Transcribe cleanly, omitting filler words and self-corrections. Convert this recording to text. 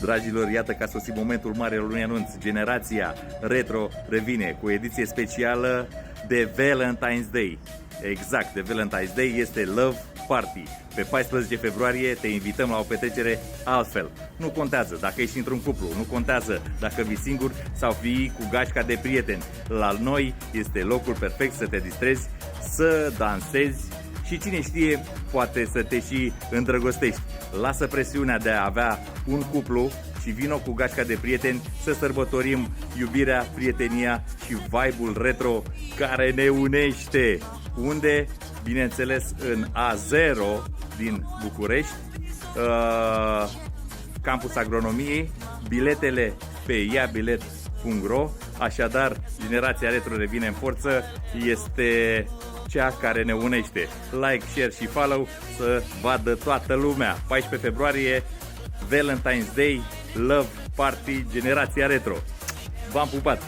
Dragilor, iată că a sosit momentul mare al unui anunț. Generația Retro revine cu o ediție specială de Valentine's Day. Exact, de Valentine's Day este Love Party. Pe 14 februarie te invităm la o petrecere altfel. Nu contează dacă ești într-un cuplu, nu contează dacă vii singur sau vii cu gașca de prieteni. La noi este locul perfect să te distrezi, să dansezi și cine știe, poate să te și îndrăgostești. Lasă presiunea de a avea un cuplu și vino cu gașca de prieteni să sărbătorim iubirea, prietenia și vibe-ul retro care ne unește. Unde? Bineînțeles în A0 din București, Campus Agronomiei, biletele pe iabilet.ro. Așadar, generația retro revine în forță, este cea care ne unește. Like, share și follow să vadă toată lumea. 14 februarie, Valentine's Day, Love Party, generația retro. V-am pupat!